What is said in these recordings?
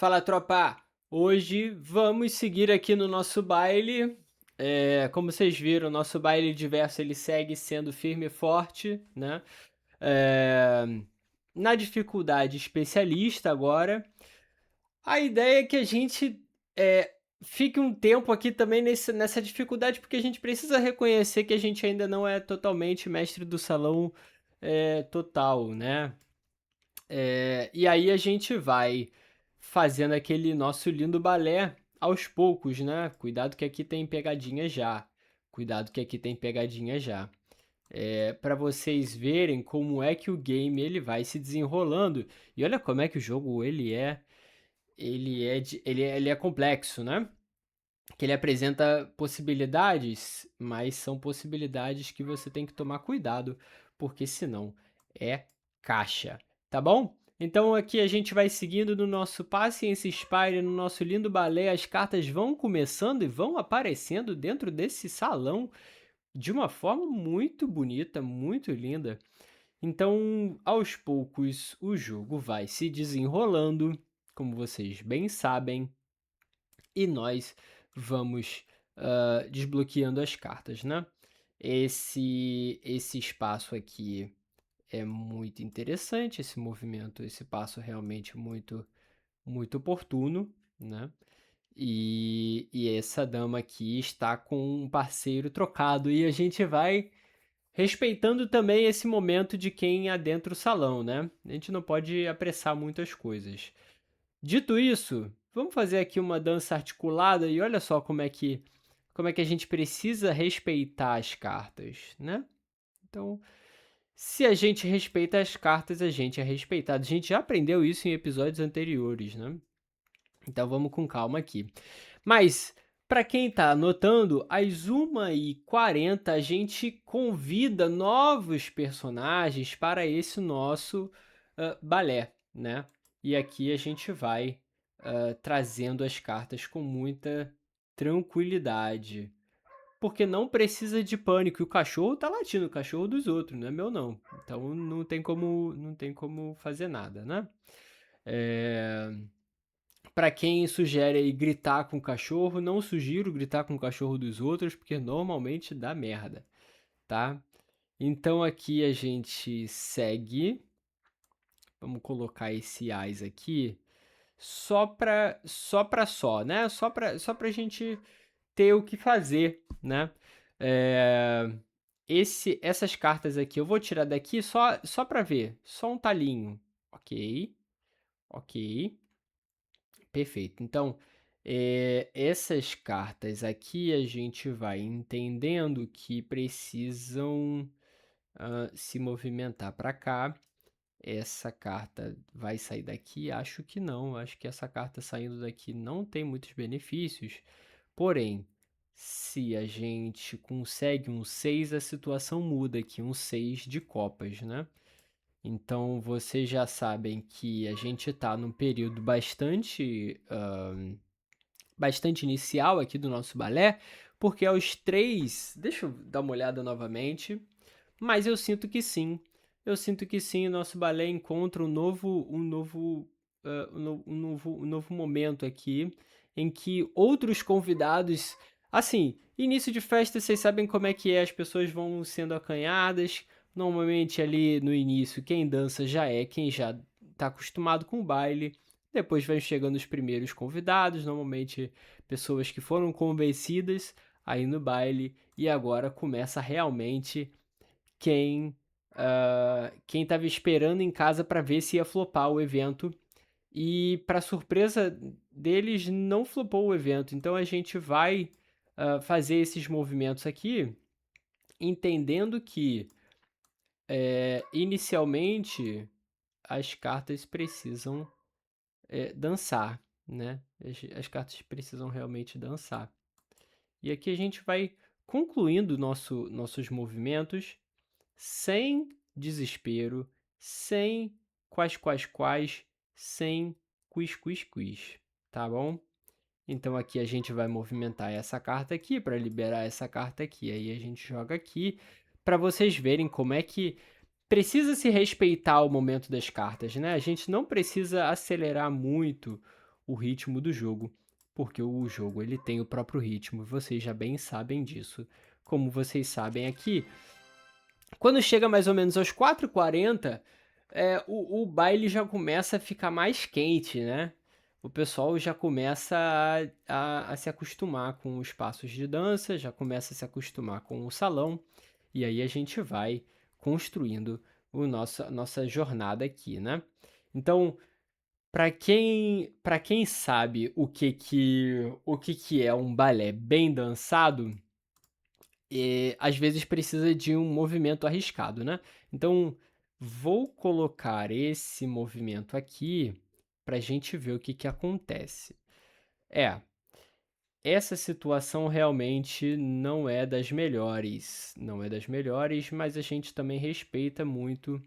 Fala, tropa! Hoje vamos seguir aqui no nosso baile. Como vocês viram, o nosso baile diverso ele segue sendo firme e forte, né? É, Na dificuldade especialista agora. A ideia é que a gente fique um tempo aqui também nessa dificuldade, porque a gente precisa reconhecer que a gente ainda não é totalmente mestre do salão total, né? E aí a gente vai fazendo aquele nosso lindo balé aos poucos, né? Cuidado que aqui tem pegadinha já. Cuidado que aqui tem pegadinha já. Para vocês verem como é que o game ele vai se desenrolando. E olha como é que o jogo ele é complexo, né? Que ele apresenta possibilidades, mas são possibilidades que você tem que tomar cuidado, porque senão é caixa, tá bom? Então aqui a gente vai seguindo no nosso Patience Spire, no nosso lindo balé, as cartas vão começando e vão aparecendo dentro desse salão de uma forma muito bonita, muito linda. Então, aos poucos, o jogo vai se desenrolando, como vocês bem sabem, e nós vamos desbloqueando as cartas, né? Esse espaço aqui é muito interessante, esse movimento, esse passo realmente muito oportuno, né? E essa dama aqui está com um parceiro trocado e a gente vai respeitando também esse momento de quem adentra o salão, né? A gente não pode apressar muitas coisas. Dito isso, vamos fazer aqui uma dança articulada e olha só como é que a gente precisa respeitar as cartas, né? Então, se a gente respeita as cartas, a gente é respeitado. A gente já aprendeu isso em episódios anteriores, né? Então vamos com calma aqui. Mas para quem está anotando, às 1h40 a gente convida novos personagens para esse nosso balé, né? E aqui a gente vai trazendo as cartas com muita tranquilidade. Porque não precisa de pânico. E o cachorro tá latindo, o cachorro dos outros, não é meu não. Então não tem como fazer nada, né? É... Para quem sugere aí gritar com o cachorro, não sugiro gritar com o cachorro dos outros, porque normalmente dá merda, tá? Então aqui a gente segue. Vamos colocar esse AIS aqui só, né? Só pra gente ter o que fazer, né? É, essas cartas aqui eu vou tirar daqui só para ver, só um talinho. Ok, ok. Perfeito. Então, essas cartas aqui a gente vai entendendo que precisam se movimentar para cá. Essa carta vai sair daqui? Acho que não. Acho que essa carta saindo daqui não tem muitos benefícios. Porém, se a gente consegue um 6, a situação muda aqui, um 6 de copas, né? Então, vocês já sabem que a gente está num período bastante inicial aqui do nosso balé, porque aos 3, deixa eu dar uma olhada novamente, mas eu sinto que sim. Eu sinto que sim, o nosso balé encontra um novo momento aqui, em que outros convidados. Assim, início de festa, vocês sabem como é que é, as pessoas vão sendo acanhadas. Normalmente ali no início, quem dança já é quem já está acostumado com o baile. Depois vão chegando os primeiros convidados, normalmente pessoas que foram convencidas aí no baile. E agora começa realmente quem estava esperando em casa para ver se ia flopar o evento. E, para surpresa deles, não flopou o evento. Então a gente vai fazer esses movimentos aqui, entendendo que inicialmente as cartas precisam dançar, né? As cartas precisam realmente dançar. E aqui a gente vai concluindo nossos movimentos sem desespero, sem quais, sem quis, tá bom? Então aqui a gente vai movimentar essa carta aqui para liberar essa carta aqui. Aí a gente joga aqui para vocês verem como é que precisa se respeitar o momento das cartas, né? A gente não precisa acelerar muito o ritmo do jogo, porque o jogo ele tem o próprio ritmo, vocês já bem sabem disso. Como vocês sabem aqui, quando chega mais ou menos aos 4h40, o baile já começa a ficar mais quente, né. O pessoal já começa a se acostumar com os passos de dança, já começa a se acostumar com o salão, e aí a gente vai construindo a nossa jornada aqui, né. Então, para quem sabe o que que é um balé bem dançado, às vezes precisa de um movimento arriscado, né. Então, vou colocar esse movimento aqui, para a gente ver o que que acontece. É, essa situação realmente não é das melhores, não é das melhores, mas a gente também respeita muito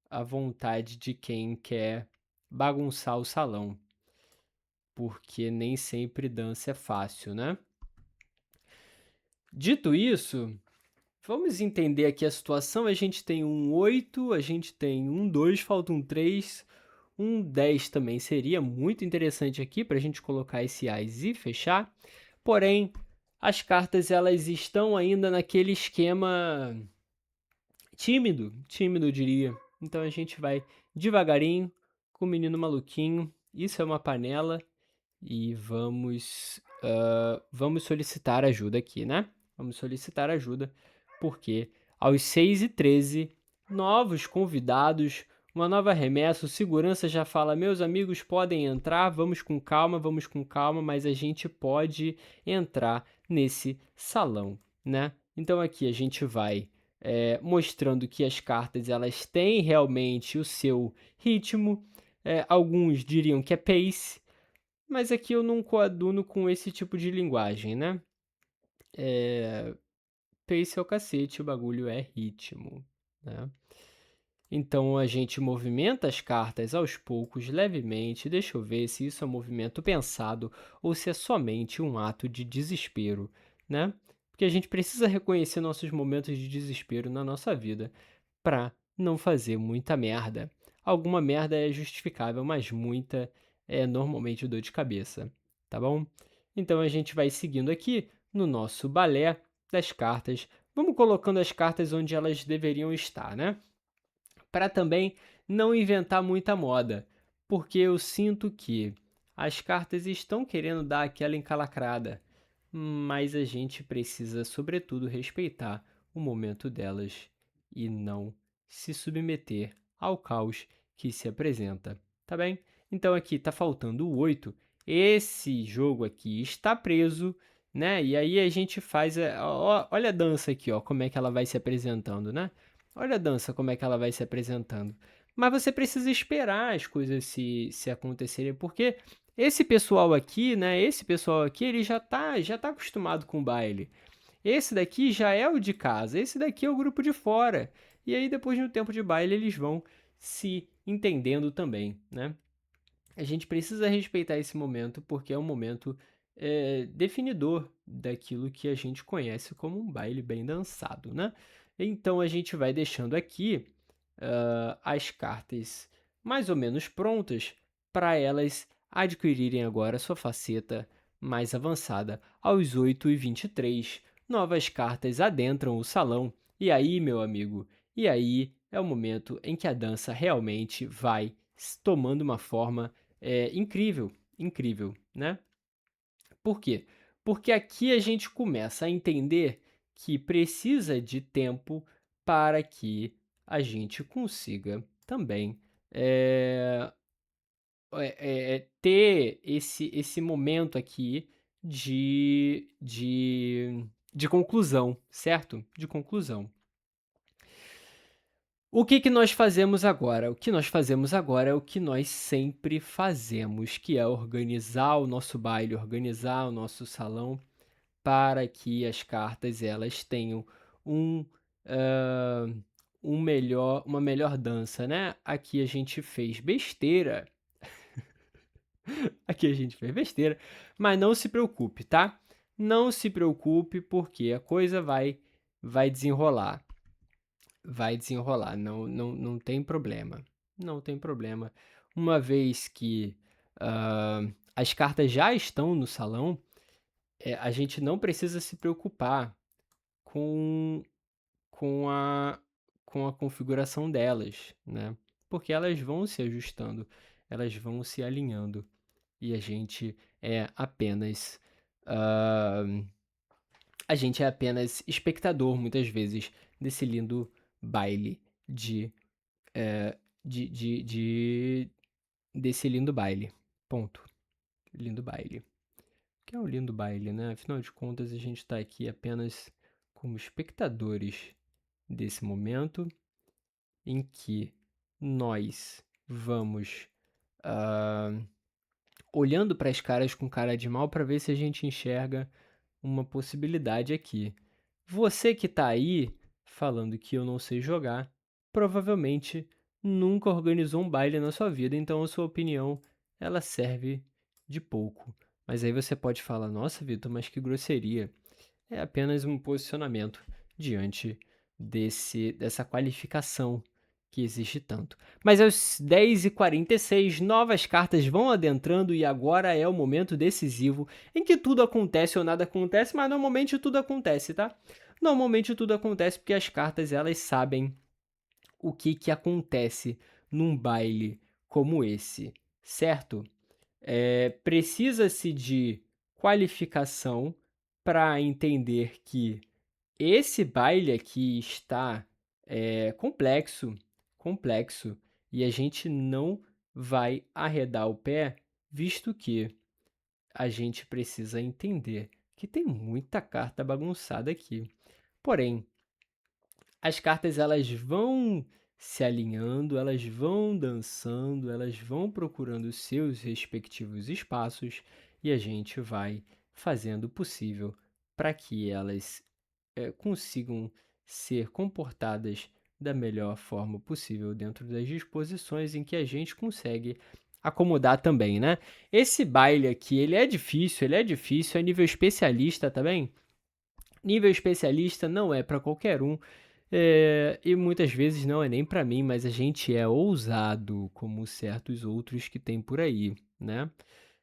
a vontade de quem quer bagunçar o salão, porque nem sempre dança é fácil, né. Dito isso, vamos entender aqui a situação. A gente tem um 8, a gente tem um 2, falta um 3, um 10 também seria muito interessante aqui para a gente colocar esse ás e fechar. Porém, as cartas elas estão ainda naquele esquema tímido, tímido eu diria. Então a gente vai devagarinho com o menino maluquinho. Isso é uma panela e vamos solicitar ajuda aqui, né? Vamos solicitar ajuda, porque aos 6h13, novos convidados, uma nova remessa, o segurança já fala: meus amigos podem entrar, vamos com calma, mas a gente pode entrar nesse salão, né? Então aqui a gente vai mostrando que as cartas elas têm realmente o seu ritmo, alguns diriam que é pace, mas aqui eu não coaduno com esse tipo de linguagem, né. Pace é o cacete, o bagulho é ritmo, né. Então a gente movimenta as cartas aos poucos, levemente, deixa eu ver se isso é um movimento pensado ou se é somente um ato de desespero, né. Porque a gente precisa reconhecer nossos momentos de desespero na nossa vida para não fazer muita merda. Alguma merda é justificável, mas muita é normalmente dor de cabeça, tá bom? Então a gente vai seguindo aqui no nosso balé das cartas. Vamos colocando as cartas onde elas deveriam estar, né? Para também não inventar muita moda, porque eu sinto que as cartas estão querendo dar aquela encalacrada, mas a gente precisa, sobretudo, respeitar o momento delas e não se submeter ao caos que se apresenta, tá bem? Então aqui tá faltando o 8. Esse jogo aqui está preso, né? E aí a gente faz olha a dança aqui, ó, como é que ela vai se apresentando, né? Olha a dança como é que ela vai se apresentando. Mas você precisa esperar as coisas se acontecerem, porque esse pessoal aqui, né, esse pessoal aqui, ele já tá acostumado com o baile. Esse daqui já é o de casa, esse daqui é o grupo de fora. E aí depois no tempo de baile eles vão se entendendo também, né? A gente precisa respeitar esse momento porque é um momento definidor daquilo que a gente conhece como um baile bem dançado, né? Então a gente vai deixando aqui as cartas mais ou menos prontas para elas adquirirem agora sua faceta mais avançada. Aos 8h23, novas cartas adentram o salão. E aí, meu amigo, e aí é o momento em que a dança realmente vai tomando uma forma incrível, incrível, né? Por quê? Porque aqui a gente começa a entender que precisa de tempo para que a gente consiga também eh ter esse momento aqui de conclusão, certo? De conclusão. O que que nós fazemos agora? O que nós fazemos agora é o que nós sempre fazemos, que é organizar o nosso baile, organizar o nosso salão para que as cartas elas tenham um, hã, uma melhor dança, né. Aqui a gente fez besteira, aqui a gente fez besteira, mas não se preocupe, tá. Não se preocupe, porque a coisa vai desenrolar. Vai desenrolar, não tem problema, não tem problema. Uma vez que, as cartas já estão no salão, a gente não precisa se preocupar com com a com a configuração delas, né, porque elas vão se ajustando, elas vão se alinhando, e hã, a gente é apenas espectador, muitas vezes, desse lindo baile de, eh, de desse lindo baile, ponto. Lindo baile. Que é um lindo baile, né, afinal de contas a gente está aqui apenas como espectadores desse momento em que nós vamos, ah, olhando para as caras com cara de mal para ver se a gente enxerga uma possibilidade aqui. Você que está aí falando que eu não sei jogar, provavelmente nunca organizou um baile na sua vida, então a sua opinião ela serve de pouco. Mas aí você pode falar: "Nossa, Vitor, mas que grosseria". É apenas um posicionamento diante dessa qualificação que existe tanto. Mas às 10h46, novas cartas vão adentrando e agora é o momento decisivo em que tudo acontece ou nada acontece, mas normalmente tudo acontece, tá? Normalmente tudo acontece porque as cartas elas sabem o que acontece num baile como esse, certo? Precisa-se de qualificação para entender que esse baile aqui está complexo, complexo, e a gente não vai arredar o pé, visto que a gente precisa entender que tem muita carta bagunçada aqui. Porém, as cartas elas vão se alinhando, elas vão dançando, elas vão procurando os seus respectivos espaços e a gente vai fazendo o possível para que elas consigam ser comportadas da melhor forma possível dentro das disposições em que a gente consegue acomodar também, né? Esse baile aqui, ele é difícil, é nível especialista também. Nível especialista não é para qualquer um, e muitas vezes não é nem para mim, mas a gente é ousado como certos outros que tem por aí, né?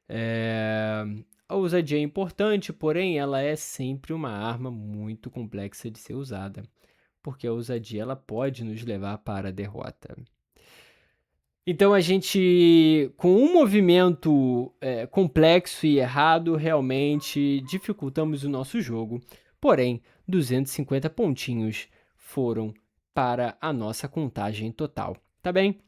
Eh, a ousadia é importante, porém ela é sempre uma arma muito complexa de ser usada, porque a ousadia ela pode nos levar para a derrota. Então a gente, com um movimento complexo e errado, realmente dificultamos o nosso jogo. Porém, 250 pontinhos foram para a nossa contagem total, tá bem?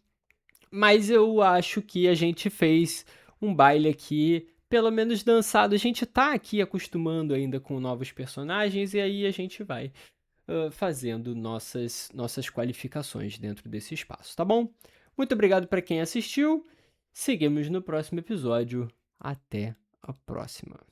Mas eu acho que a gente fez um baile aqui, pelo menos dançado. A gente tá aqui acostumando ainda com novos personagens e aí a gente vai fazendo nossas qualificações dentro desse espaço, tá bom? Muito obrigado para quem assistiu. Seguimos no próximo episódio. Até a próxima.